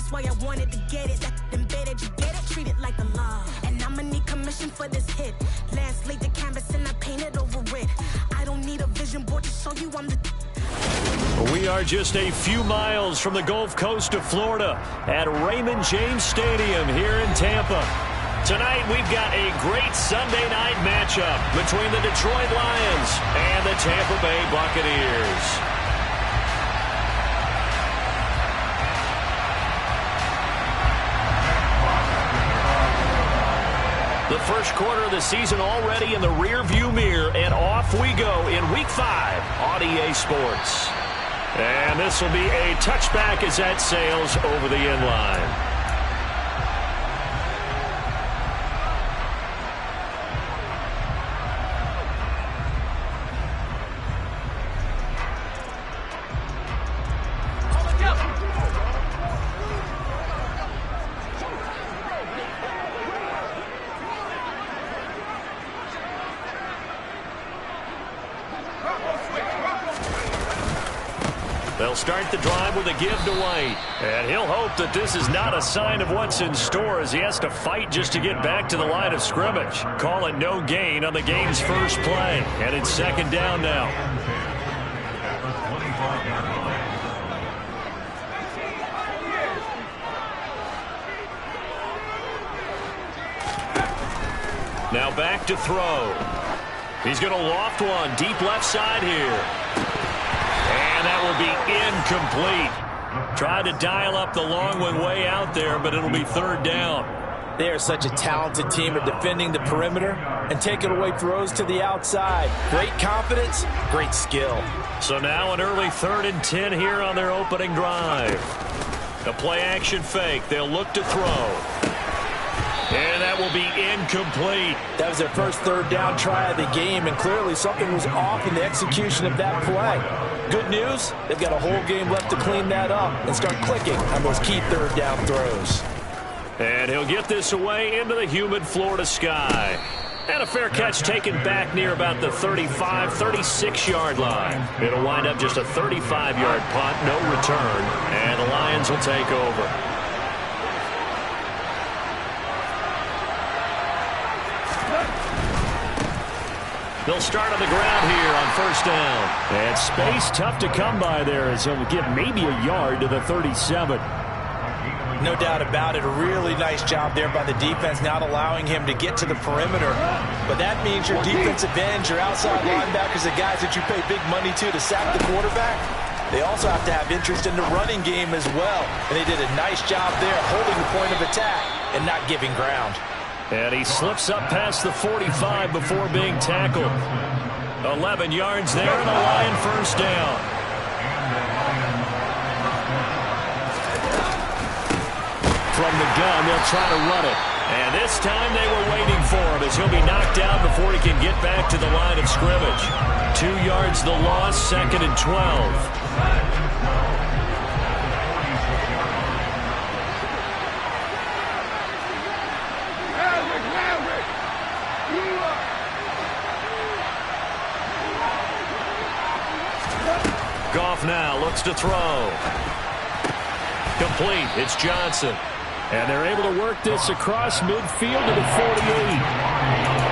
That's why I wanted to get it. That embedded, you get it? Treat it like the law. And I'ma need commission for this hit. Last laid the canvas and I painted over it. I don't need a vision board to show you I'm the... We are just a few miles from the Gulf Coast of Florida at Raymond James Stadium here in Tampa. Tonight we've got a great Sunday night matchup between the Detroit Lions and the Tampa Bay Buccaneers. The first quarter of the season already in the rear-view mirror, and off we go in Week 5 on EA Sports. And this will be a touchback as that sails over the end line. They'll start the drive with a give to White. And he'll hope that this is not a sign of what's in store as he has to fight just to get back to the line of scrimmage. Call it no gain on the game's first play. And it's second down now. Now back to throw. He's going to loft one deep left side here. And that will be incomplete. Tried to dial up the long one way out there, but it'll be third down. They are such a talented team at defending the perimeter and taking away throws to the outside. Great confidence, great skill. So now an early 3rd and 10 here on their opening drive. A play-action fake. They'll look to throw. And that will be incomplete. That was their first third down try of the game, and clearly something was off in the execution of that play. Good news, they've got a whole game left to clean that up and start clicking on those key third down throws. And he'll get this away into the humid Florida sky. And a fair catch taken back near about the 35, 36-yard line. It'll wind up just a 35-yard punt, no return, and the Lions will take over. They'll start on the ground here on first down. And space tough to come by there as he'll get maybe a yard to the 37. No doubt about it. A really nice job there by the defense, not allowing him to get to the perimeter. But that means your defensive ends, your outside linebackers, the guys that you pay big money to sack the quarterback, they also have to have interest in the running game as well. And they did a nice job there holding the point of attack and not giving ground. And he slips up past the 45 before being tackled. 11 yards there, and a Lion first down. From the gun, they'll try to run it. And this time they were waiting for him as he'll be knocked down before he can get back to the line of scrimmage. 2 yards the loss, 2nd and 12. Goff now looks to throw. Complete. It's Johnson. And they're able to work this across midfield to the 48.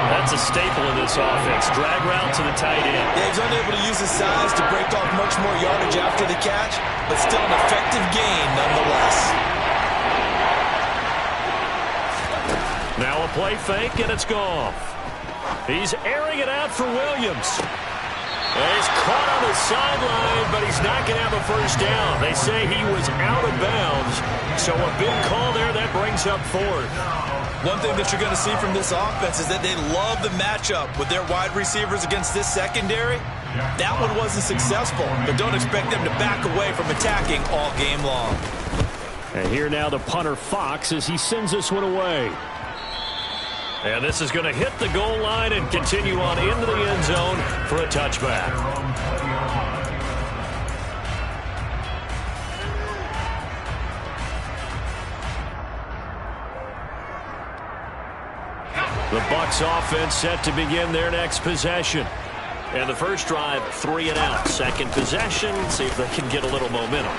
That's a staple in this offense. Drag route to the tight end. Yeah, he's unable to use his size to break off much more yardage after the catch, but still an effective gain nonetheless. Now a play fake, and it's Goff. He's airing it out for Williams. He's caught on the sideline, but he's not going to have a first down. They say he was out of bounds, so a big call there that brings up 4th. One thing that you're going to see from this offense is that they love the matchup with their wide receivers against this secondary. That one wasn't successful, but don't expect them to back away from attacking all game long. And here now the punter Fox as he sends this one away. And this is going to hit the goal line and continue on into the end zone for a touchback. The BUCS offense set to begin their next possession. And the first drive, 3 and out. Second possession, see if they can get a little momentum.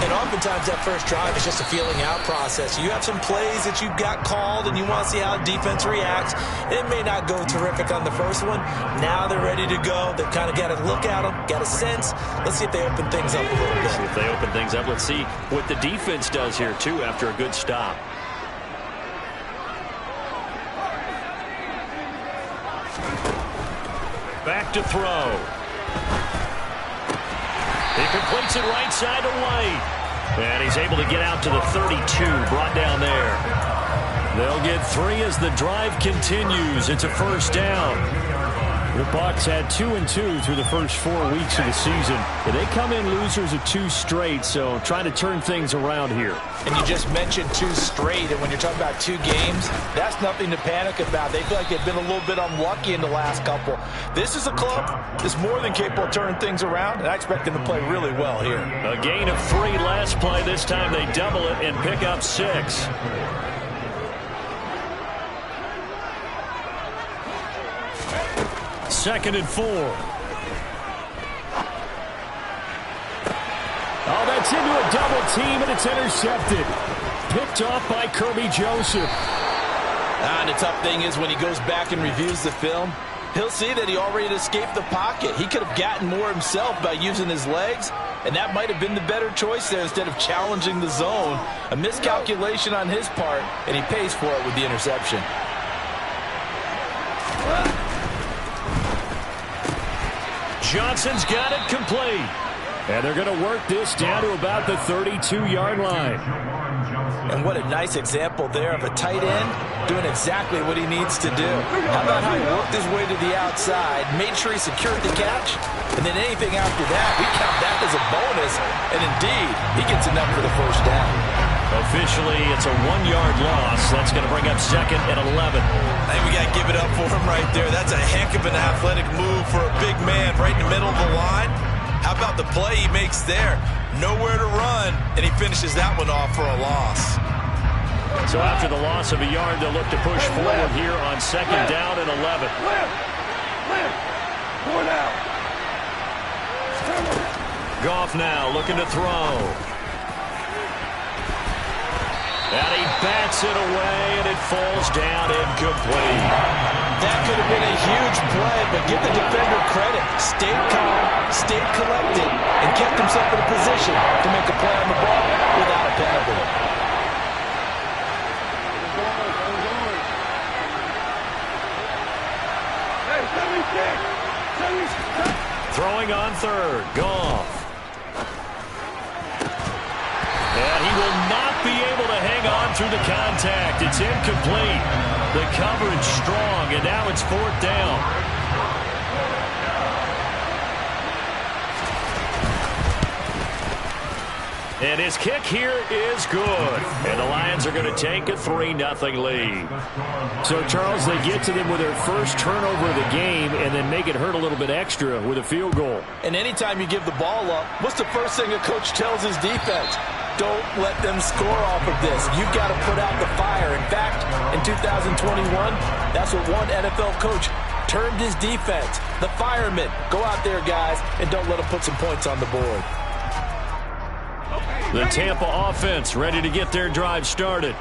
And oftentimes that first drive is just a feeling out process. You have some plays that you've got called and you want to see how defense reacts. It may not go terrific on the first one. Now they're ready to go. They've kind of got to look at them, got a sense. Let's see if they open things up a little bit. See if they open things up. Let's see what the defense does here, too, after a good stop. Back to throw. He completes it right side to White. And he's able to get out to the 32, brought down there. They'll get 3 as the drive continues. It's a first down. The BUCS had 2-2 through the first 4 weeks of the season. They come in losers of 2 straight, so trying to turn things around here. And you just mentioned 2 straight, and when you're talking about 2 games, that's nothing to panic about. They feel like they've been a little bit unlucky in the last couple. This is a club that's more than capable of turning things around, and I expect them to play really well here. A gain of 3 last play. This time they double it and pick up 6. Second and 4. Oh, that's into a double team, and it's intercepted. Picked off by Kirby Joseph. And the tough thing is when he goes back and reviews the film, he'll see that he already escaped the pocket. He could have gotten more himself by using his legs, and that might have been the better choice there instead of challenging the zone. A miscalculation on his part, and he pays for it with the interception. Johnson's got it complete. And they're going to work this down to about the 32-yard line. And what a nice example there of a tight end doing exactly what he needs to do. How about how he worked his way to the outside, made sure he secured the catch, and then anything after that, we count that as a bonus. And indeed, he gets enough for the first down. Officially, it's a 1-yard loss. That's going to bring up second and 11. I think we got to give it up for him right there. That's a heck of an athletic move for a big man right in the middle of the line. How about the play he makes there? Nowhere to run, and he finishes that one off for a loss. So after the loss of a yard, they'll look to push forward here on second down and 11. Goff now looking to throw. And he bats it away, and it falls down incomplete. That could have been a huge play, but give the defender credit. Stayed calm, stayed collected, and kept himself in a position to make a play on the ball without a penalty. Throwing on third, Goff. And he will not be able to hang on through the contact. It's incomplete. The coverage strong, and now it's 4th down. And his kick here is good. And the Lions are going to take a 3-0 lead. So, Charles, they get to them with their first turnover of the game and then make it hurt a little bit extra with a field goal. And anytime you give the ball up, what's the first thing a coach tells his defense? Don't let them score off of this. You've got to put out the fire. In fact, in 2021, that's what one NFL coach termed his defense. The firemen. Go out there, guys, and don't let them put some points on the board. The Tampa offense ready to get their drive started.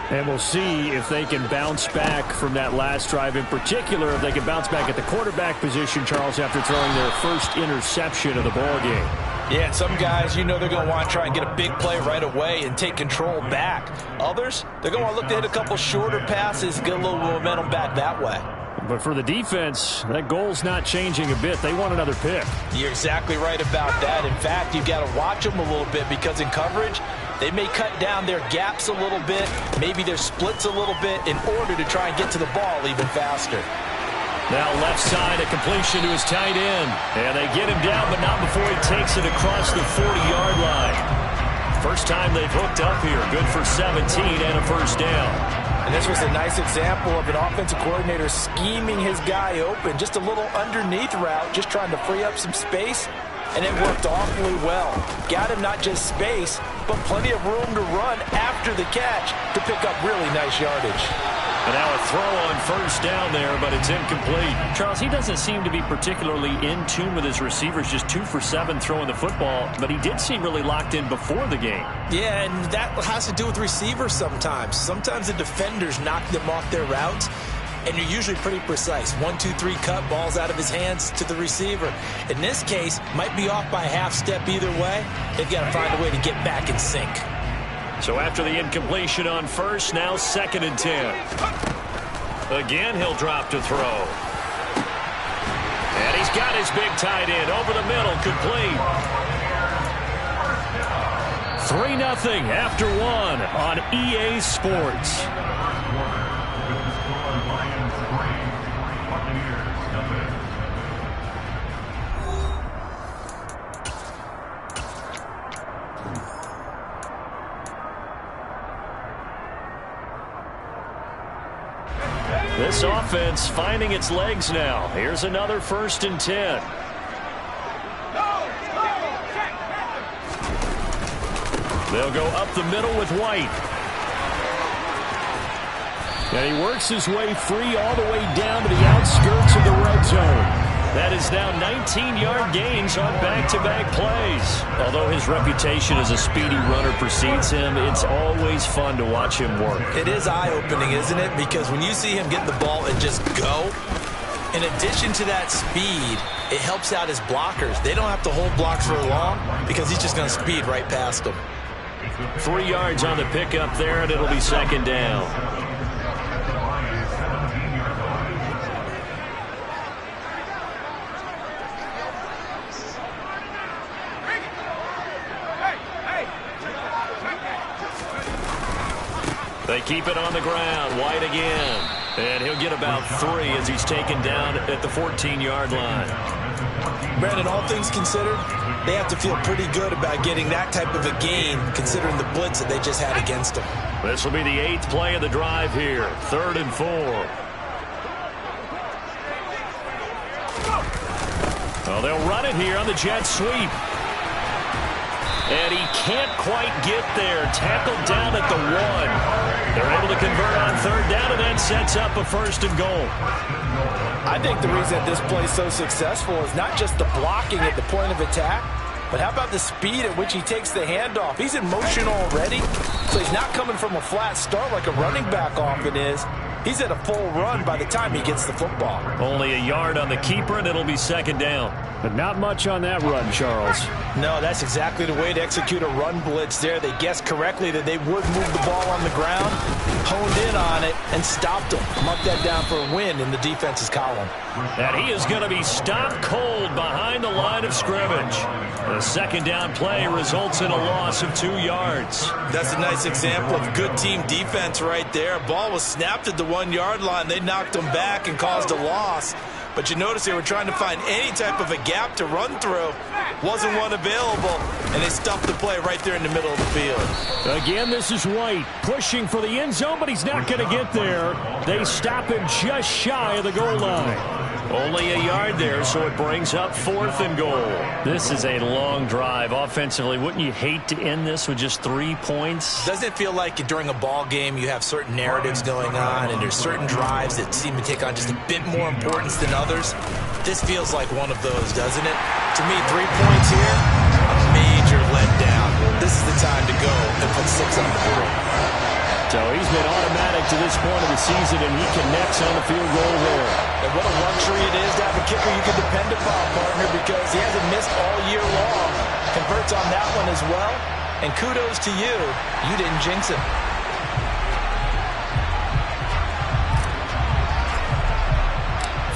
And we'll see if they can bounce back from that last drive. In particular, if they can bounce back at the quarterback position, Charles, after throwing their first interception of the ball game. Yeah, and some guys, you know they're going to want to try and get a big play right away and take control back. Others, they're going to want to look to hit a couple shorter passes, get a little momentum back that way. But for the defense, that goal's not changing a bit. They want another pick. You're exactly right about that. In fact, you've got to watch them a little bit because in coverage, they may cut down their gaps a little bit, maybe their splits a little bit in order to try and get to the ball even faster. Now left side, a completion to his tight end. And they get him down, but not before he takes it across the 40-yard line. First time they've hooked up here. Good for 17 and a first down. And this was a nice example of an offensive coordinator scheming his guy open. Just a little underneath route, just trying to free up some space. And it worked awfully well. Got him not just space, but plenty of room to run after the catch to pick up really nice yardage. And now a throw on first down there, but it's incomplete. Charles, he doesn't seem to be particularly in tune with his receivers, just 2 for 7 throwing the football, but he did seem really locked in before the game. Yeah, and that has to do with receivers sometimes. Sometimes the defenders knock them off their routes, and you're usually pretty precise. 1, 2, 3 cut, balls out of his hands to the receiver. In this case, might be off by a half step either way. They've got to find a way to get back in sync. So after the incompletion on first, now 2nd and 10. Again, he'll drop to throw. And he's got his big tight end over the middle, complete. 3-0 after 1 on EA Sports. This offense finding its legs now. Here's another 1st and 10. They'll go up the middle with White. And he works his way free all the way down to the outskirts of the red zone. That is now 19-yard gains on back-to-back plays. Although his reputation as a speedy runner precedes him, it's always fun to watch him work. It is eye-opening, isn't it? Because when you see him get the ball and just go, in addition to that speed, it helps out his blockers. They don't have to hold blocks for long because he's just going to speed right past them. 3 yards on the pickup there, and it'll be 2nd down. They keep it on the ground. White again. And he'll get about 3 as he's taken down at the 14-yard line. Brandon, all things considered, they have to feel pretty good about getting that type of a gain considering the blitz that they just had against them. This will be the 8th play of the drive here. 3rd and 4. Well, they'll run it here on the jet sweep. And he can't quite get there. Tackled down at the 1. They're able to convert on 3rd down, and that sets up a 1st and goal. I think the reason that this play is so successful is not just the blocking at the point of attack, but how about the speed at which he takes the handoff? He's in motion already, so he's not coming from a flat start like a running back often is. He's at a full run by the time he gets the football. Only a yard on the keeper, and it'll be 2nd down. But not much on that run, Charles. No, that's exactly the way to execute a run blitz there. They guessed correctly that they would move the ball on the ground, honed in on it, and stopped them. Mark that down for a win in the defense's column. And he is going to be stopped cold behind the line of scrimmage. The 2nd down play results in a loss of 2 yards. That's a nice example of good team defense right there. Ball was snapped at the 1-yard line. They knocked him back and caused a loss. But you notice they were trying to find any type of a gap to run through. Wasn't one available, and they stuffed the play right there in the middle of the field. Again, this is White pushing for the end zone, but he's not going to get there. They stop him just shy of the goal line. Only a yard there, so it brings up 4th and goal. This is a long drive offensively. Wouldn't you hate to end this with just 3 points? Doesn't it feel like during a ball game you have certain narratives going on and there's certain drives that seem to take on just a bit more importance than others? This feels like one of those, doesn't it? To me, 3 points here, a major letdown. This is the time to go and put 6 on the board. So he's been automatic to this point of the season, and he connects on the field goal there. And what a luxury it is to have a kicker you can depend upon, partner, because he hasn't missed all year long. Converts on that one as well. And kudos to you. You didn't jinx him.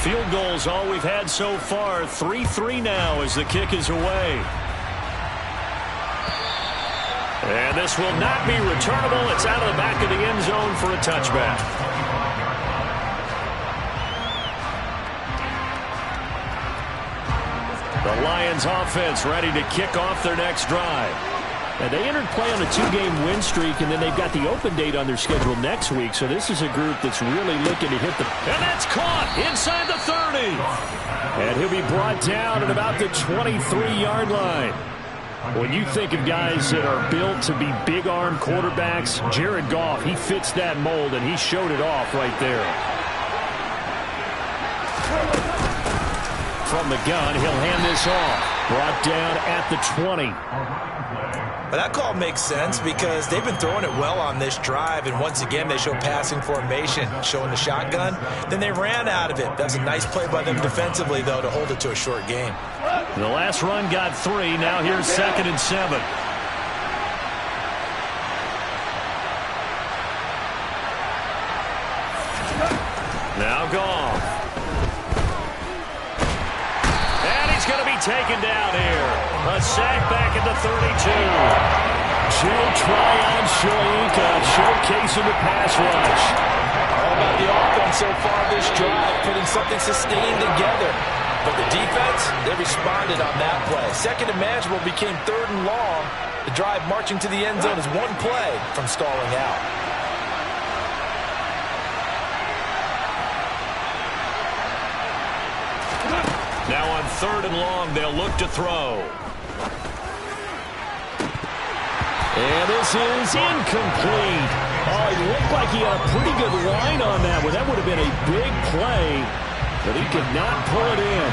Field goals all we've had so far. 3-3 now as the kick is away. And this will not be returnable. It's out of the back of the end zone for a touchback. The Lions offense ready to kick off their next drive. And they entered play on a 2-game win streak, and then they've got the open date on their schedule next week. So this is a group that's really looking to hit the... And that's caught inside the 30. And he'll be brought down at about the 23-yard line. When you think of guys that are built to be big-arm quarterbacks, Jared Goff, he fits that mold, and he showed it off right there. From the gun, he'll hand this off. Brought down at the 20. But that call makes sense because they've been throwing it well on this drive, and once again they show passing formation, showing the shotgun. Then they ran out of it. That was a nice play by them defensively, though, to hold it to a short game. The last run got 3. Now here's 2nd and 7. Now Goff. And he's going to be taken down here. A sack back at the 32. She'll try on Shoyinka, showcasing the pass rush. All about the offense so far this drive, putting something sustained together. But the defense, they responded on that play. Second and manageable became 3rd and long. The drive marching to the end zone is one play from stalling out. Now on 3rd and long, they'll look to throw. And this is incomplete. Oh, it looked like he had a pretty good line on that one. That would have been a big play, but he could not pull it in.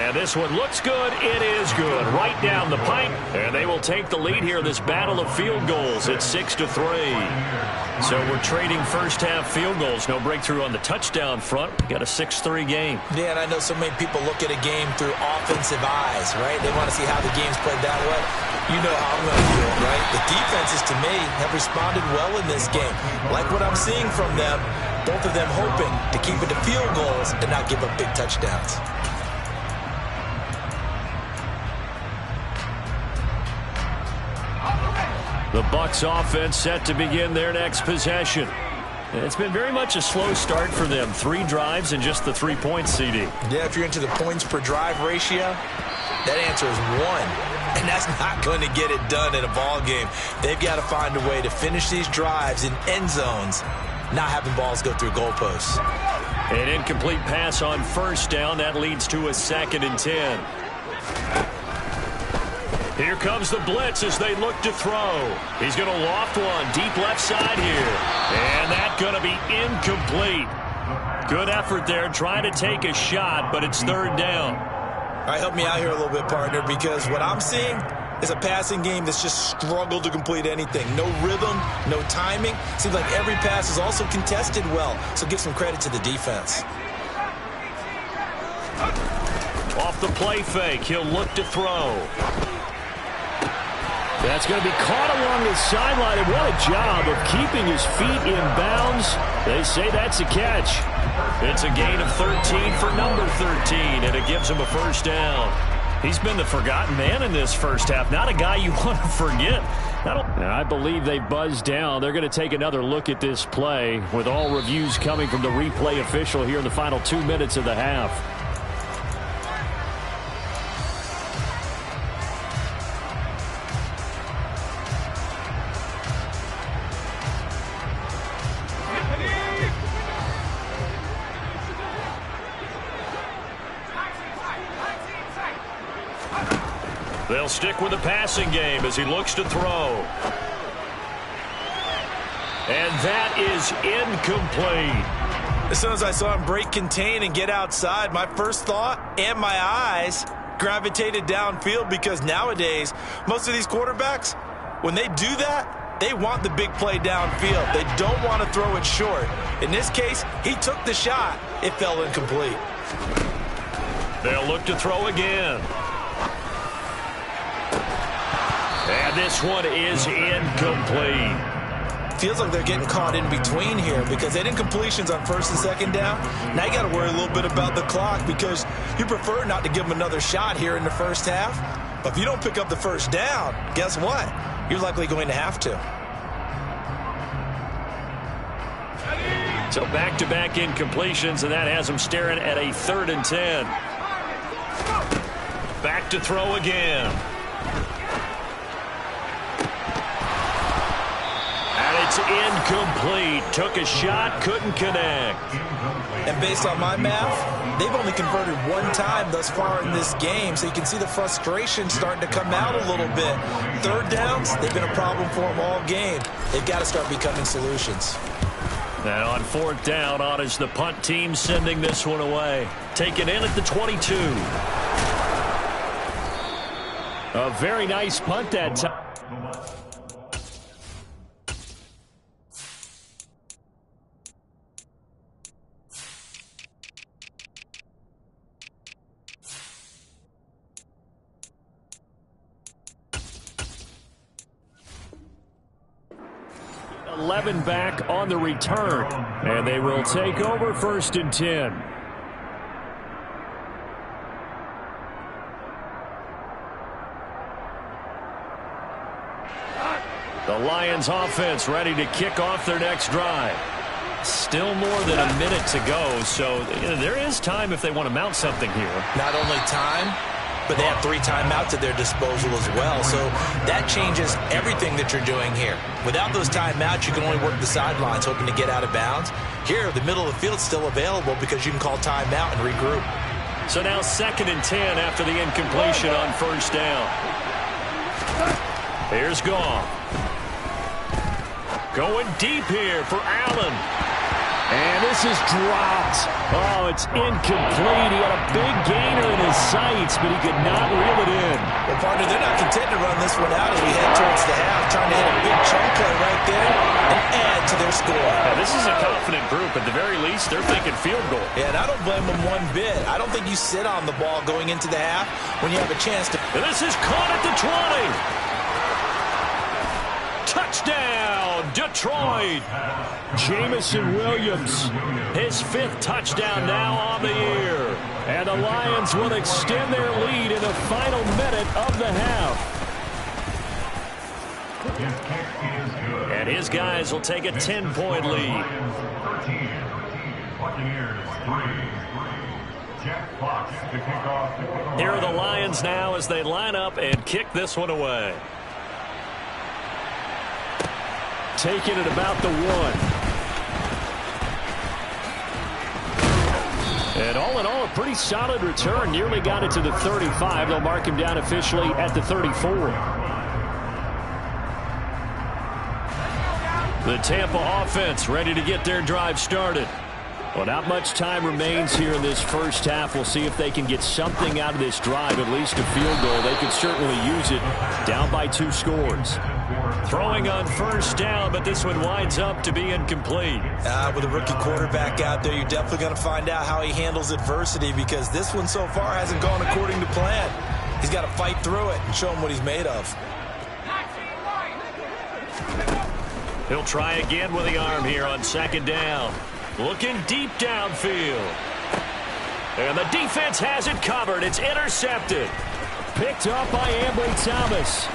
And this one looks good. It is good. Right down the pipe. And they will take the lead here in this battle of field goals. It's 6-3. So we're trading first-half field goals. No breakthrough on the touchdown front. We got a 6-3 game. Yeah, and I know so many people look at a game through offensive eyes, right? They want to see how the game's played that way. You know how I'm going to feel, right? The defenses, to me, have responded well in this game. Like what I'm seeing from them, both of them hoping to keep it to field goals and not give up big touchdowns. The BUCS offense set to begin their next possession. It's been very much a slow start for them. 3 drives and just the 3 points, CD. Yeah, if you're into the points per drive ratio, that answer is 1. And that's not going to get it done in a ball game. They've got to find a way to finish these drives in end zones, not having balls go through goalposts. An incomplete pass on 1st down. That leads to a 2nd and 10. Here comes the blitz as they look to throw. He's going to loft one deep left side here. And that's going to be incomplete. Good effort there trying to take a shot, but it's 3rd down. All right, help me out here a little bit, partner, because what I'm seeing is a passing game that's just struggled to complete anything. No rhythm, no timing. Seems like every pass is also contested well, so give some credit to the defense. Off the play fake, he'll look to throw. That's going to be caught along the sideline, and what a job of keeping his feet in bounds. They say that's a catch. It's a gain of 13 for number 13, and it gives him a 1st down. He's been the forgotten man in this first half, not a guy you want to forget. And I believe they buzzed down. They're going to take another look at this play with all reviews coming from the replay official here in the final 2 minutes of the half. They'll stick with the passing game as he looks to throw. And that is incomplete. As soon as I saw him break contain and get outside, my first thought and my eyes gravitated downfield, because nowadays, most of these quarterbacks, when they do that, they want the big play downfield. They don't want to throw it short. In this case, he took the shot. It fell incomplete. They'll look to throw again. And this one is incomplete. Feels like they're getting caught in between here, because they had incompletions on 1st and 2nd down. Now you got to worry a little bit about the clock, because you prefer not to give them another shot here in the first half. But if you don't pick up the 1st down, guess what? You're likely going to have to. So back-to-back incompletions, and that has them staring at a 3rd and 10. Back to throw again. And it's incomplete. Took a shot, couldn't connect. And based on my math, they've only converted one time thus far in this game, so you can see the frustration starting to come out a little bit. Third downs, they've been a problem for them all game. They've got to start becoming solutions. And on fourth down, on is the punt team sending this one away. Taken in at the 22. A very nice punt that time. Back on the return, and they will take over 1st and 10. The Lions offense ready to kick off their next drive. Still more than a minute to go, so there is time if they want to mount something here. Not only time, but they have 3 timeouts at their disposal as well. So that changes everything that you're doing here. Without those timeouts, you can only work the sidelines hoping to get out of bounds. Here, the middle of the field is still available because you can call timeout and regroup. So now 2nd and 10 after the incompletion on 1st down. Here's Goff. Going deep here for Allen. And this is dropped. Oh, it's incomplete. He had a big gainer in his sights, but he could not reel it in. Well, partner, they're not content to run this one out as we head towards the half, trying to hit a big chunk play right there and add to their score. Yeah, this is a confident group. At the very least, they're thinking field goal. Yeah, and I don't blame them one bit. I don't think you sit on the ball going into the half when you have a chance to. And this is caught at the 20. Touchdown, Detroit. Jamison Williams, his 5th touchdown now on the year. And the Lions will extend their lead in the final minute of the half. And his guys will take a 10-point lead. Here are the Lions now as they line up and kick this one away. Taking it about the 1. And all in all, a pretty solid return. Nearly got it to the 35. They'll mark him down officially at the 34. The Tampa offense ready to get their drive started. Well, not much time remains here in this first half. We'll see if they can get something out of this drive, at least a field goal. They could certainly use it. Down by 2 scores. Throwing on 1st down, but this one winds up to be incomplete. With a rookie quarterback out there, you're definitely going to find out how he handles adversity because this one so far hasn't gone according to plan. He's got to fight through it and show him what he's made of. He'll try again with the arm here on 2nd down. Looking deep downfield. And the defense has it covered. It's intercepted. Picked up by Ambry Thomas.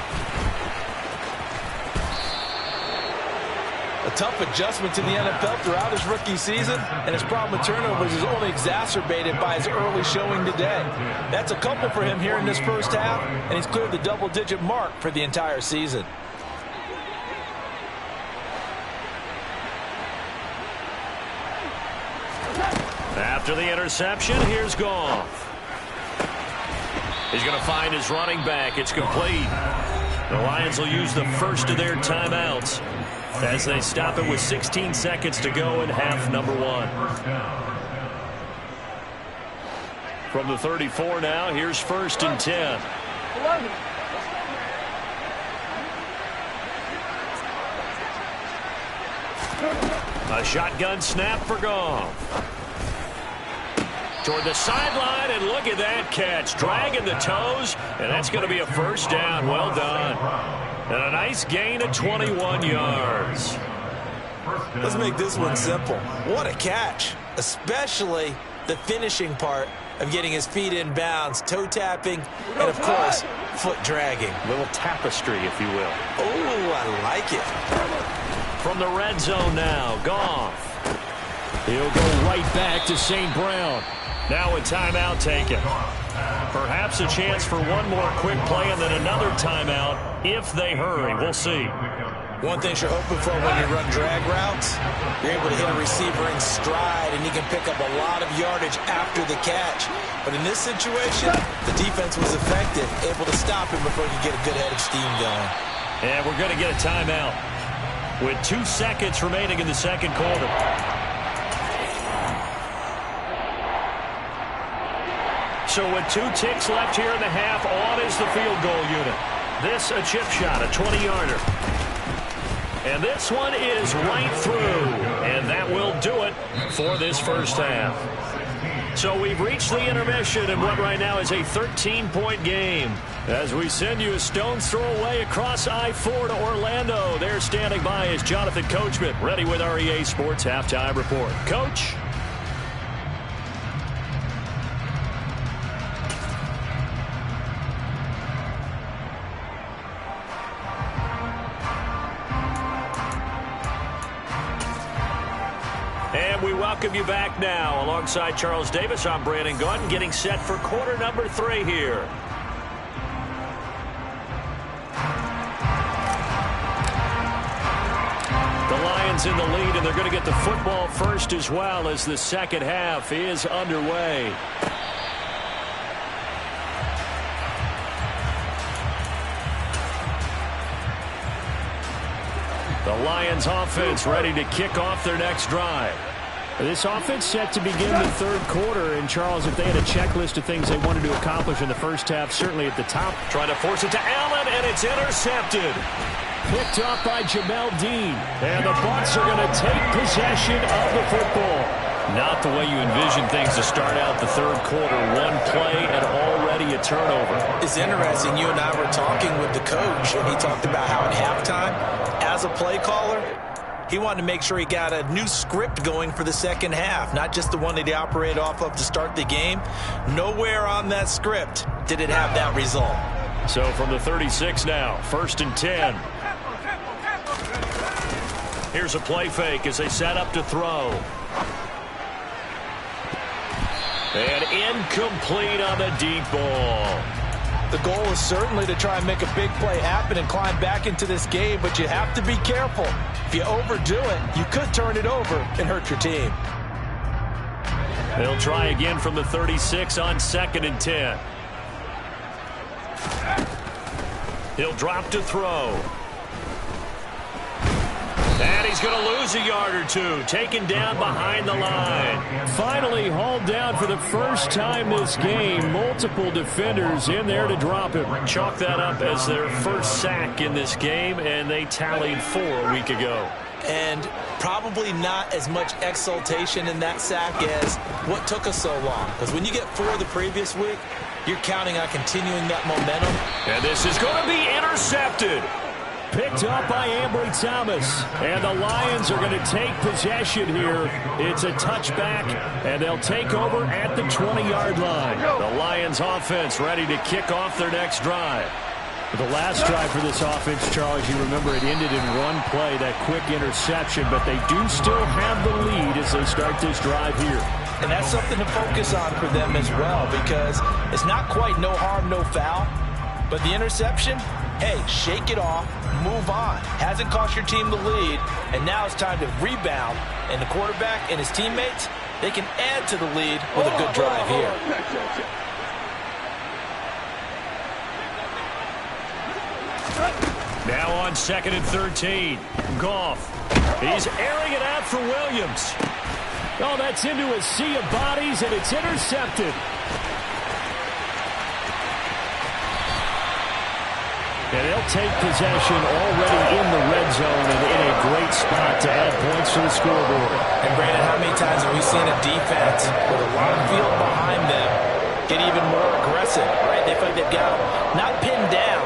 A tough adjustment to the NFL throughout his rookie season, and his problem with turnovers is only exacerbated by his early showing today. That's a couple for him here in this first half, and he's cleared the double-digit mark for the entire season. After the interception, here's Goff. He's going to find his running back. It's complete. The Lions will use the first of their timeouts as they stop it with 16 seconds to go in half number 1. From the 34 now, here's 1st and 10. A shotgun snap for Goff. Toward the sideline, and look at that catch. Dragging the toes, and that's going to be a 1st down. Well done. And a nice gain of 21 yards. Let's make this one simple. What a catch, especially the finishing part of getting his feet in bounds, toe tapping, and, of course, foot dragging. Little tapestry, if you will. Oh, I like it. From the red zone now, Goff. He'll go right back to St. Brown. Now a timeout taken. Perhaps a chance for one more quick play and then another timeout if they hurry. We'll see. One thing you're hoping for when you run drag routes, you're able to hit a receiver in stride, and he can pick up a lot of yardage after the catch. But in this situation, the defense was effective, able to stop him before he could get a good head of steam going. And we're going to get a timeout with 2 seconds remaining in the second quarter. So with 2 ticks left here in the half, on is the field goal unit. This a chip shot, a 20-yarder. And this one is right through. And that will do it for this first half. So we've reached the intermission in what right now is a 13-point game. As we send you a stone's throw away across I-4 to Orlando. There standing by is Jonathan Coachman, ready with our EA Sports Halftime Report. Coach? And we welcome you back now. Alongside Charles Davis, I'm Brandon Gaudin, getting set for quarter number 3 here. The Lions in the lead, and they're going to get the football first as well as the second half is underway. The Lions offense ready to kick off their next drive. This offense set to begin the third quarter. And, Charles, if they had a checklist of things they wanted to accomplish in the first half, certainly at the top. Trying to force it to Allen, and it's intercepted. Picked up by Jamel Dean. And the Bucs are going to take possession of the football. Not the way you envision things to start out the third quarter. One play and already a turnover. It's interesting. You and I were talking with the coach, and he talked about how at halftime, as a play caller, he wanted to make sure he got a new script going for the second half, not just the one that he operated off of to start the game. Nowhere on that script did it have that result. So from the 36 now, 1st and 10. Here's a play fake as they set up to throw. And incomplete on the deep ball. The goal is certainly to try and make a big play happen and climb back into this game, but you have to be careful. If you overdo it, you could turn it over and hurt your team. They'll try again from the 36 on 2nd and 10. He'll drop to throw. And he's going to lose a yard or two, taken down behind the line. Finally hauled down for the first time this game. Multiple defenders in there to drop him. Chalk that up as their first sack in this game, and they tallied 4 a week ago. And probably not as much exultation in that sack as what took us so long. Because when you get 4 the previous week, you're counting on continuing that momentum. And this is going to be intercepted. Picked up by Ambry Thomas. And the Lions are going to take possession here. It's a touchback, and they'll take over at the 20-yard line. The Lions offense ready to kick off their next drive. The last drive for this offense, Charles, you remember it ended in one play, that quick interception, but they do still have the lead as they start this drive here. And that's something to focus on for them as well, because it's not quite no harm, no foul, but the interception, hey, shake it off, move on. Hasn't cost your team the lead, and now it's time to rebound. And the quarterback and his teammates, they can add to the lead with a good drive here. Now on 2nd and 13. Goff. He's airing it out for Williams. Oh, that's into a sea of bodies, and it's intercepted. And they'll take possession already in the red zone and in a great spot to add points to the scoreboard. And, Brandon, how many times have we seen a defense with a lot of field behind them get even more aggressive, right? They feel like they've got them not pinned down,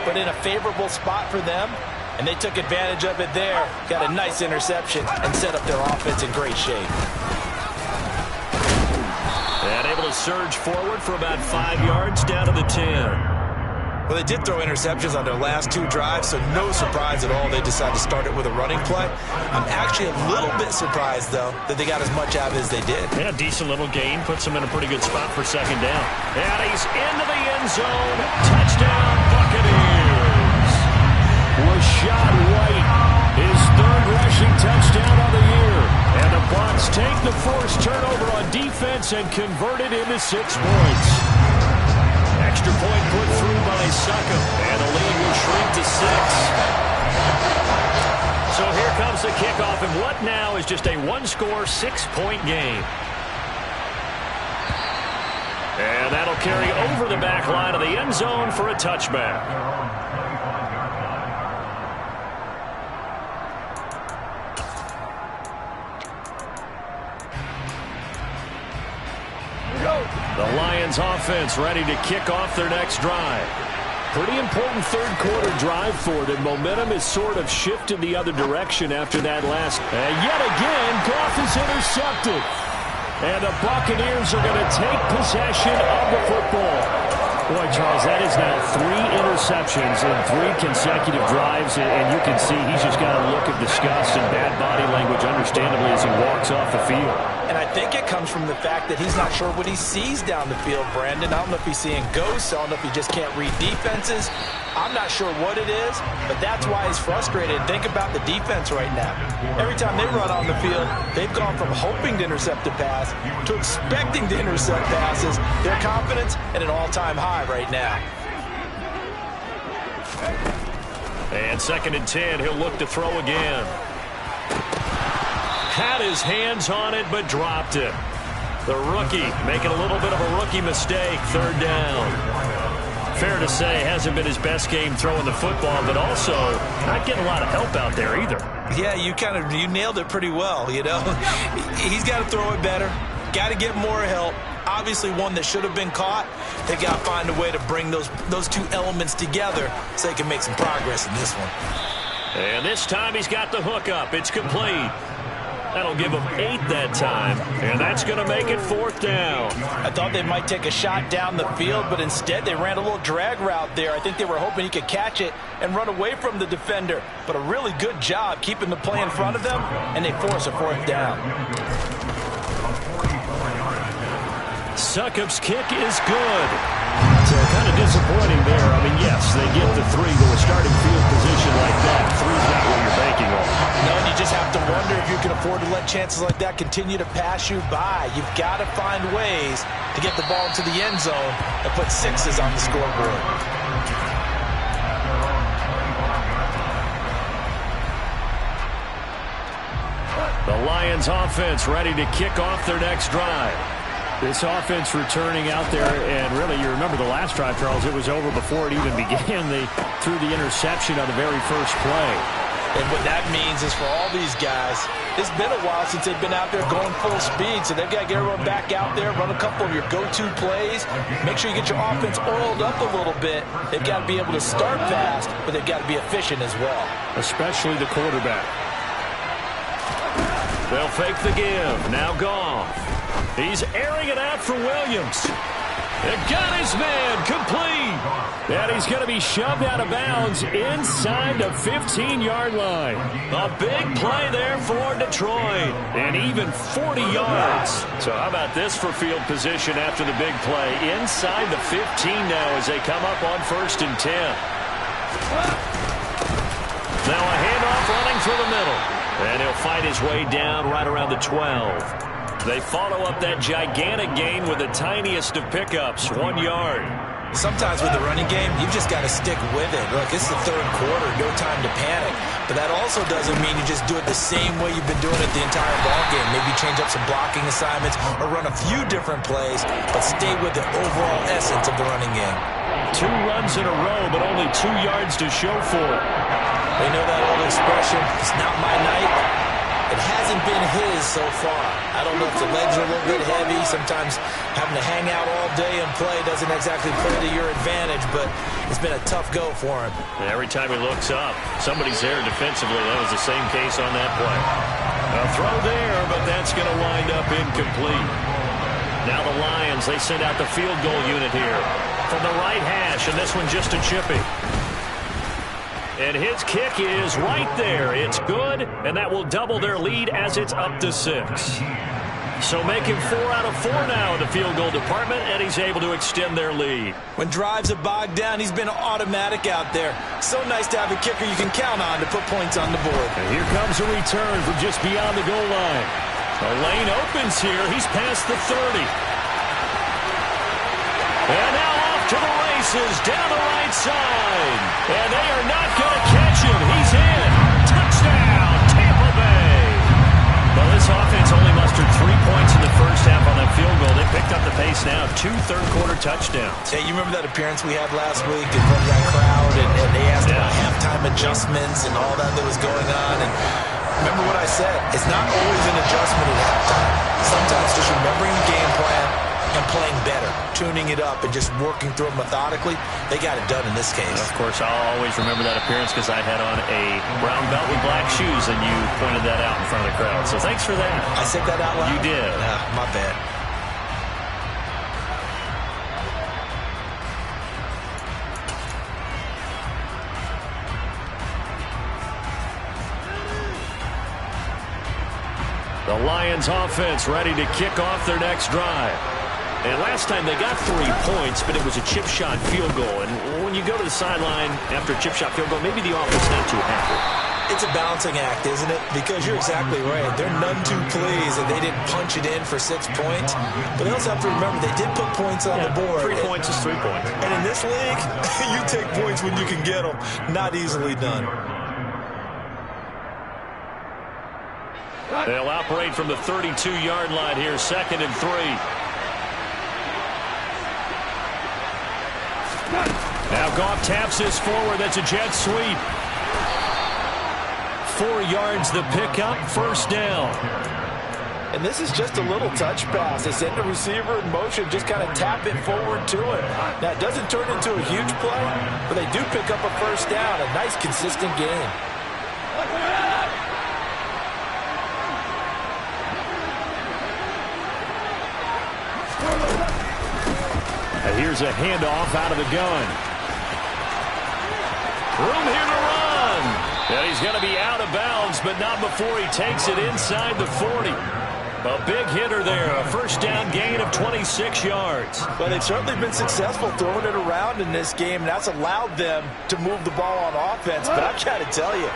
but in a favorable spot for them, and they took advantage of it there, got a nice interception, and set up their offense in great shape. And able to surge forward for about 5 yards down to the 10. Well, they did throw interceptions on their last 2 drives, so no surprise at all they decided to start it with a running play. I'm actually a little bit surprised, though, that they got as much out of it as they did. Yeah, decent little gain. Puts them in a pretty good spot for 2nd down. And he's into the end zone. Touchdown, Buccaneers. Rashad White touchdown on the year. And the Bucs take the forced turnover on defense and convert it into 6 points. Extra point put through by Succop, and the lead will shrink to 6. So here comes the kickoff, and what now is just a one-score, 6-point game. And that'll carry over the back line of the end zone for a touchback. The Lions offense ready to kick off their next drive. Pretty important third-quarter drive for them. Momentum has sort of shifted the other direction after that last. And yet again, Goff is intercepted. And the Buccaneers are going to take possession of the football. Boy, Charles, that is now 3 interceptions in 3 consecutive drives. And you can see he's just got a look of disgust and bad body language, understandably, as he walks off the field. And I think it comes from the fact that he's not sure what he sees down the field, Brandon. I don't know if he's seeing ghosts. I don't know if he just can't read defenses. I'm not sure what it is, but that's why he's frustrated. Think about the defense right now. Every time they run on the field, they've gone from hoping to intercept a pass to expecting to intercept passes. Their confidence at an all-time high right now. And 2nd and 10, he'll look to throw again. Had his hands on it, but dropped it. The rookie making a little bit of a rookie mistake, 3rd down. Fair to say, hasn't been his best game throwing the football, but also not getting a lot of help out there either. Yeah, you nailed it pretty well, you know. He's got to throw it better, got to get more help. Obviously one that should have been caught. They got to find a way to bring those 2 elements together so they can make some progress in this one. And this time he's got the hook up. It's complete. That'll give him 8 that time, and that's going to make it 4th down. I thought they might take a shot down the field, but instead they ran a little drag route there. I think they were hoping he could catch it and run away from the defender, but a really good job keeping the play in front of them, and they force a 4th down. Succop's kick is good. So kind of disappointing there. I mean, yes, they get the 3, but with starting field position like that, 3's not what you're banking on. No, and you just have to wonder if you can afford to let chances like that continue to pass you by. You've got to find ways to get the ball into the end zone and put 6s on the scoreboard. The Lions offense ready to kick off their next drive. This offense returning out there, and really, you remember the last drive, Charles, it was over before it even began. They threw the interception on the very first play. And what that means is for all these guys, it's been a while since they've been out there going full speed, so they've got to get everyone back out there, run a couple of your go-to plays, make sure you get your offense oiled up a little bit. They've got to be able to start fast, but they've got to be efficient as well. Especially the quarterback. They'll fake the give. Now Goff. He's airing it out for Williams. They got his man complete. And he's going to be shoved out of bounds inside the 15-yard line. A big play there for Detroit. And even 40 yards. So how about this for field position after the big play? Inside the 15 now as they come up on 1st and 10. Now a handoff running through the middle. And he'll fight his way down right around the 12. They follow up that gigantic gain with the tiniest of pickups, 1 yard. Sometimes with the running game, you've just got to stick with it. Look, it's the 3rd quarter, no time to panic. But that also doesn't mean you just do it the same way you've been doing it the entire ballgame. Maybe change up some blocking assignments or run a few different plays, but stay with the overall essence of the running game. 2 runs in a row, but only 2 yards to show for it. They know that old expression, it's not my night. It hasn't been his so far. I don't know if the legs are a little bit heavy. Sometimes having to hang out all day and play doesn't exactly play to your advantage, but it's been a tough go for him. Every time he looks up, somebody's there defensively. That was the same case on that play. A throw there, but that's going to wind up incomplete. Now the Lions, they send out the field goal unit here from the right hash, and this one just a chippy. And his kick is right there. It's good, and that will double their lead as it's up to 6. So making 4 out of 4 now in the field goal department, and he's able to extend their lead. When drives are bogged down, he's been automatic out there. So nice to have a kicker you can count on to put points on the board. And here comes a return from just beyond the goal line. The lane opens here. He's past the 30. And now off to the races down the right side. And they are not going to catch him. He's in. Touchdown, Tampa Bay. Well, this offense only mustered 3 points in the first half on that field goal. They picked up the pace now of 2 third-quarter touchdowns. Hey, you remember that appearance we had last week in front of that crowd, and they asked about halftime adjustments and all that was going on. And remember what I said. It's not always an adjustment at halftime. Sometimes just remembering the game plan and playing better, tuning it up and just working through it methodically. They got it done in this case. Of course, I'll always remember that appearance because I had on a brown belt with black shoes, and you pointed that out in front of the crowd. So thanks for that. I said that out loud? You did. My bad. The Lions offense ready to kick off their next drive. And last time they got 3 points, but it was a chip shot field goal. And when you go to the sideline after a chip shot field goal, maybe the offense not too happy. It's a balancing act, isn't it? Because you're exactly right. They're none too pleased that they didn't punch it in for 6 points. But they also have to remember they did put points on the board. 3 points is 3 points. And in this league, you take points when you can get them. Not easily done. They'll operate from the 32-yard line here, 2nd and 3. Now Goff taps this forward. That's a jet sweep. 4 yards the pickup, 1st down. And this is just a little touch pass. They send the receiver in motion, just kind of tap it forward to him. Now, it doesn't turn into a huge play, but they do pick up a 1st down. A nice, consistent game. And here's a handoff out of the gun. Room here to run. And he's going to be out of bounds, but not before he takes it inside the 40. A big hitter there, a 1st down gain of 26 yards. Well, they've certainly been successful throwing it around in this game, and that's allowed them to move the ball on offense. But I've got to tell you,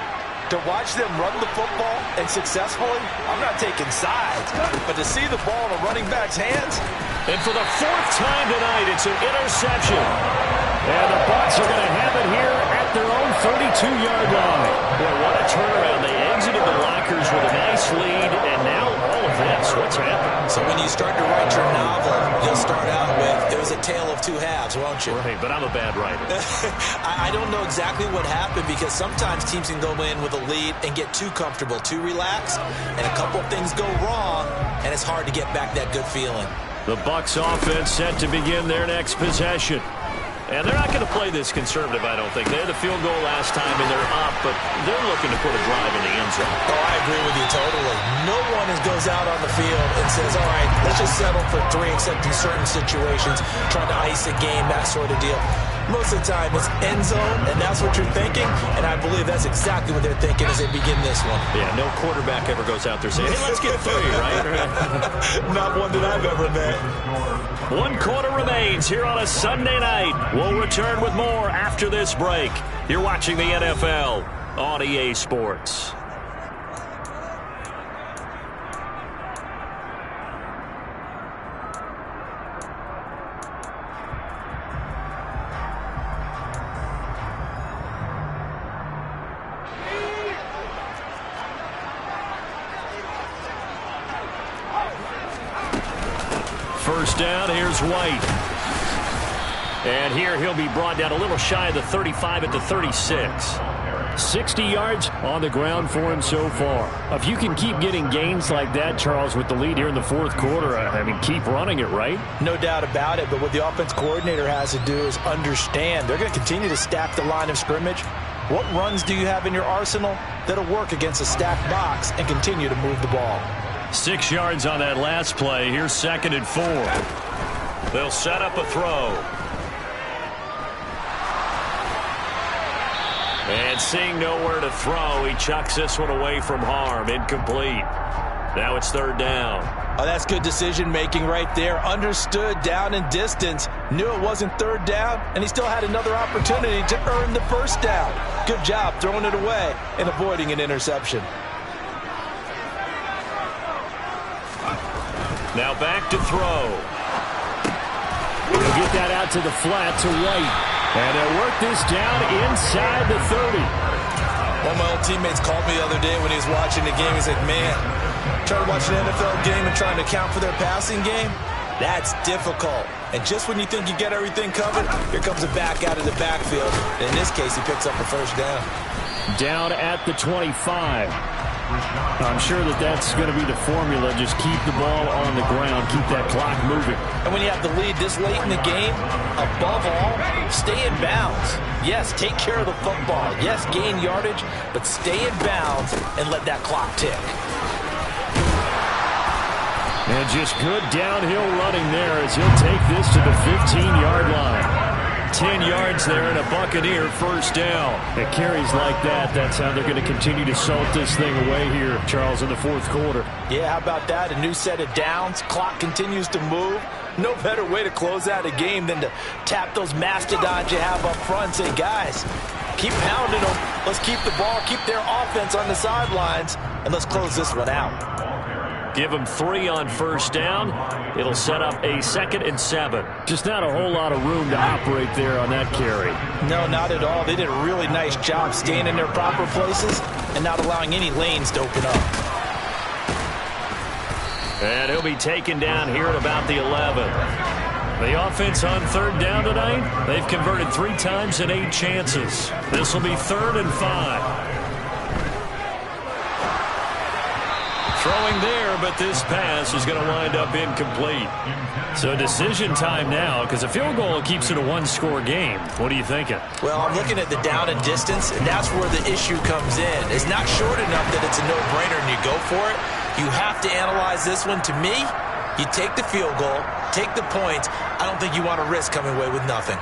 to watch them run the football and successfully, I'm not taking sides, but to see the ball in a running back's hands. And for the 4th time tonight, it's an interception. And the Bucs are going to have it here at their own 32-yard line. Boy, what a turnaround. They exited the lockers with a nice lead, and now all of this. What's happened? So when you start to write your novel, you'll start out with, it was a tale of 2 halves, won't you? Right, but I'm a bad writer. I don't know exactly what happened because sometimes teams can go in with a lead and get too comfortable, too relaxed, and a couple of things go wrong, and it's hard to get back that good feeling. The Bucs offense set to begin their next possession. And they're not going to play this conservative, I don't think. They had the field goal last time, and they're up, but they're looking to put a drive in the end zone. Oh, I agree with you totally. No one goes out on the field and says, all right, let's just settle for 3, except in certain situations, trying to ice a game, that sort of deal. Most of the time, it's end zone, and that's what you're thinking, and I believe that's exactly what they're thinking as they begin this one. Yeah, no quarterback ever goes out there saying, hey, let's get 3, right? Not one that I've ever met. 1 quarter remains here on a Sunday night. We'll return with more after this break. You're watching the NFL on EA Sports. First down, here's White. And here he'll be brought down a little shy of the 35 at the 36. 60 yards on the ground for him so far. If you can keep getting gains like that, Charles, with the lead here in the 4th quarter, I mean, keep running it, right? No doubt about it, but what the offense coordinator has to do is understand they're going to continue to stack the line of scrimmage. What runs do you have in your arsenal that'll work against a stacked box and continue to move the ball? 6 yards on that last play. Here's 2nd and 4. They'll set up a throw. And seeing nowhere to throw, he chucks this one away from harm. Incomplete. Now it's 3rd down. Oh, that's good decision-making right there. Understood down and distance. Knew it wasn't third down, and he still had another opportunity to earn the first down. Good job throwing it away and avoiding an interception. Now back to throw. He'll get that out to the flat to White. And they'll work this down inside the 30. One of my old teammates called me the other day when he was watching the game. He said, man, trying to watch an NFL game and trying to account for their passing game, that's difficult. And just when you think you get everything covered, here comes a back out of the backfield. And in this case, he picks up a first down. Down at the 25. I'm sure that's going to be the formula. Just keep the ball on the ground. Keep that clock moving. And when you have the lead this late in the game, above all, stay in bounds. Yes, take care of the football. Yes, gain yardage, but stay in bounds and let that clock tick. And just good downhill running there as he'll take this to the 15-yard line. 10 yards there and a Buccaneer first down. It carries like that. That's how they're going to continue to salt this thing away here, Charles, in the fourth quarter. Yeah, how about that? A new set of downs. Clock continues to move. No better way to close out a game than to tap those mastodons you have up front and say, guys, keep pounding them. Let's keep the ball, keep their offense on the sidelines, and let's close this one out. Give them 3 on first down. It'll set up a 2nd and 7. Just not a whole lot of room to operate there on that carry. No, not at all. They did a really nice job staying in their proper places and not allowing any lanes to open up. And he'll be taken down here at about the 11. The offense on third down tonight, they've converted 3 times in 8 chances. This will be 3rd and 5. Throwing there, but this pass is going to wind up incomplete. So decision time now, because a field goal keeps it a 1-score game. What are you thinking? Well, I'm looking at the down and distance, and that's where the issue comes in. It's not short enough that it's a no-brainer and you go for it. You have to analyze this one. To me, you take the field goal, take the points. I don't think you want to risk coming away with nothing.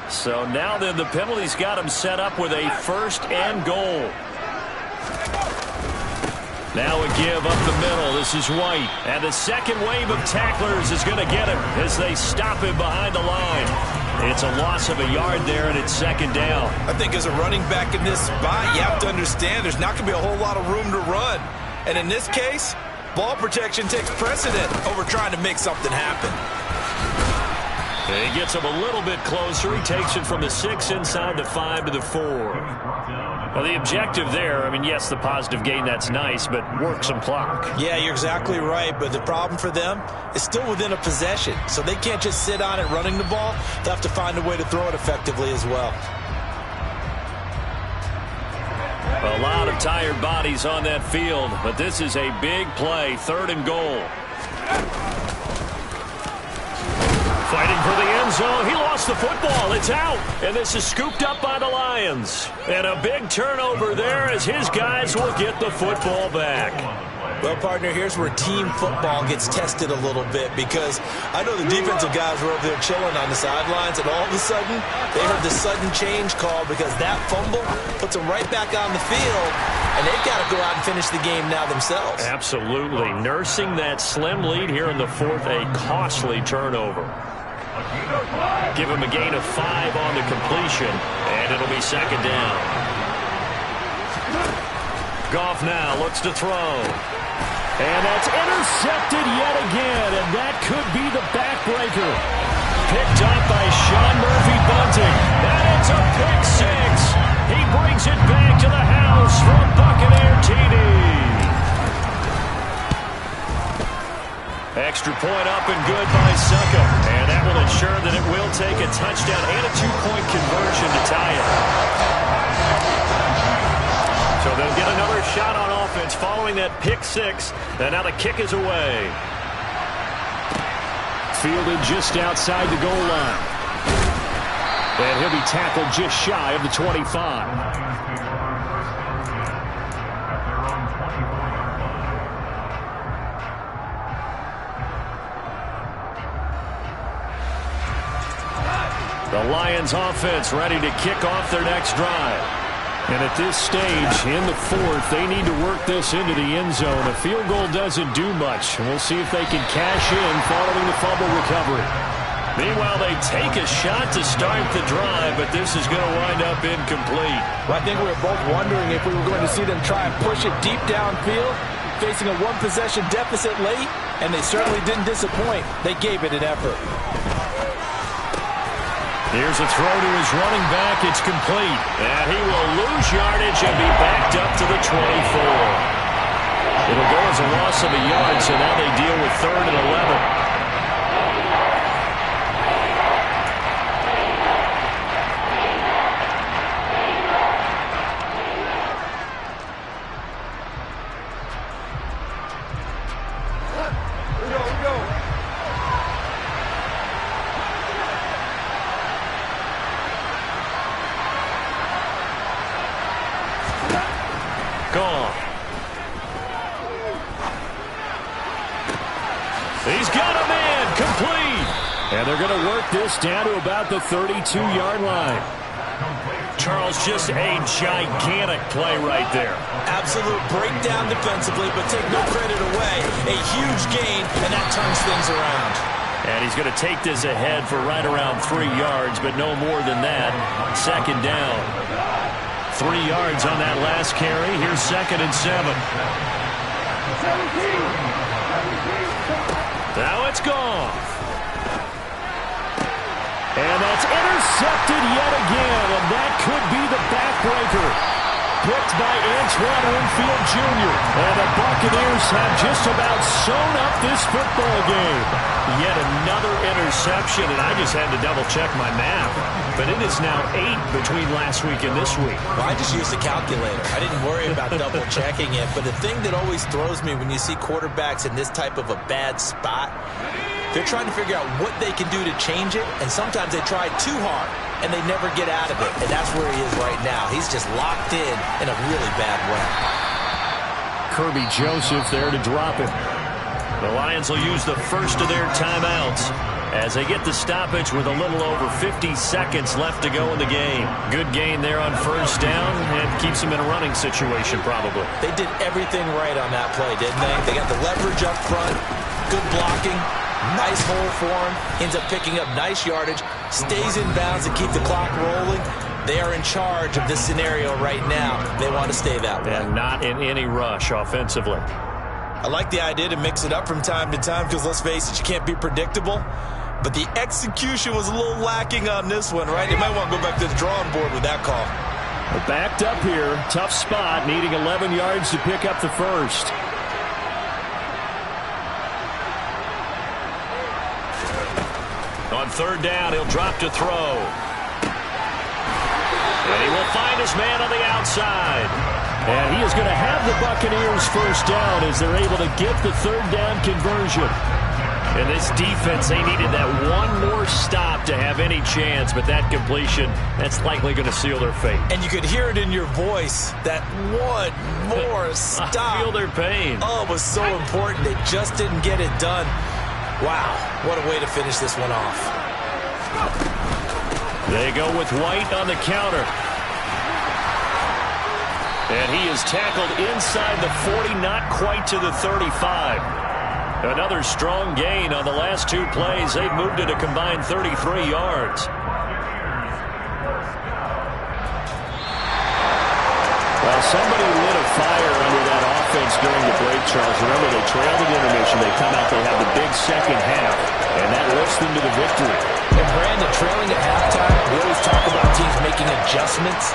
So now then the penalty's got him set up with a 1st and goal. Now a give up the middle. This is White. And the second wave of tacklers is going to get him as they stop him behind the line. It's a loss of a yard there, and it's 2nd down. I think as a running back in this spot, you have to understand there's not going to be a whole lot of room to run. And in this case, ball protection takes precedent over trying to make something happen. And he gets him a little bit closer. He takes it from the 6 inside the 5 to the 4. Well, the objective there, I mean, yes, the positive gain, that's nice, but work some clock. Yeah, you're exactly right, but the problem for them is still within a possession, so they can't just sit on it running the ball. They'll have to find a way to throw it effectively as well. A lot of tired bodies on that field, but this is a big play, 3rd and goal. Fighting for the end zone. He lost the football. It's out. And this is scooped up by the Lions. And a big turnover there as his guys will get the football back. Well, partner, here's where team football gets tested a little bit, because I know the defensive guys were over there chilling on the sidelines, and all of a sudden they heard the sudden change call because that fumble puts them right back on the field, and they've got to go out and finish the game now themselves. Absolutely. Nursing that slim lead here in the 4th, a costly turnover. Give him a gain of 5 on the completion, and it'll be 2nd down. Goff now looks to throw. And that's intercepted yet again, and that could be the backbreaker. Picked up by Sean Murphy-Bunting. And it's a pick 6. He brings it back to the house for a Buccaneer TD. Extra point up and good by Succa. And that will ensure that it will take a touchdown and a 2-point conversion to tie it. So they'll get another shot on offense following that pick 6. And now the kick is away. Fielded just outside the goal line. And he'll be tackled just shy of the 25. The Lions offense ready to kick off their next drive. And at this stage, in the fourth, they need to work this into the end zone. A field goal doesn't do much. We'll see if they can cash in following the fumble recovery. Meanwhile, they take a shot to start the drive, but this is going to wind up incomplete. Well, I think we were both wondering if we were going to see them try and push it deep downfield, facing a one-possession deficit late, and they certainly didn't disappoint. They gave it an effort. Here's a throw to his running back. It's complete. And he will lose yardage and be backed up to the 24. It'll go as a loss of a yard, so now they deal with 3rd and 11. He's got a man, complete. And they're going to work this down to about the 32-yard line. Charles, just a gigantic play right there. Absolute breakdown defensively, but take no credit away. A huge gain, and that turns things around. And he's going to take this ahead for right around 3 yards, but no more than that. 2nd down. 3 yards on that last carry. Here's 2nd and 7. Now it's gone. And that's intercepted yet again, and that could be the backbreaker. Picked by Antoine Winfield Jr. And the Buccaneers have just about sewn up this football game. Yet another interception, and I just had to double-check my math. But it is now 8 between last week and this week. Well, I just used a calculator. I didn't worry about double-checking it. But the thing that always throws me when you see quarterbacks in this type of a bad spot, they're trying to figure out what they can do to change it, and sometimes they try too hard, and they never get out of it. And that's where he is right now. He's just locked in a really bad way. Kirby Joseph there to drop it. The Lions will use the first of their timeouts as they get the stoppage with a little over 50 seconds left to go in the game. Good gain there on 1st down, and keeps them in a running situation probably. They did everything right on that play, didn't they? They got the leverage up front, good blocking, nice hole for him, ends up picking up nice yardage, stays in bounds to keep the clock rolling. They are in charge of this scenario right now. They want to stay that way. And not in any rush offensively. I like the idea to mix it up from time to time because, let's face it, you can't be predictable. But the execution was a little lacking on this one, right? They might want to go back to the drawing board with that call. We're backed up here. Tough spot, needing 11 yards to pick up the first. On 3rd down, he'll drop to throw. And he will find his man on the outside. And he is going to have the Buccaneers 1st down as they're able to get the 3rd down conversion. And this defense, they needed that one more stop to have any chance, but that completion, that's likely going to seal their fate. And you could hear it in your voice, that one more stop. I feel their pain. Oh, it was so important. They just didn't get it done. Wow, what a way to finish this one off. They go with White on the counter. And he is tackled inside the 40, not quite to the 35. Another strong gain on the last 2 plays. They've moved it a combined 33 yards. Well, somebody lit a fire under that offense during the break, Charles. Remember, they trailed at intermission. They come out, they have the big second half, and that lifts them to the victory. And Brandon, trailing at halftime, we always talk about teams making adjustments.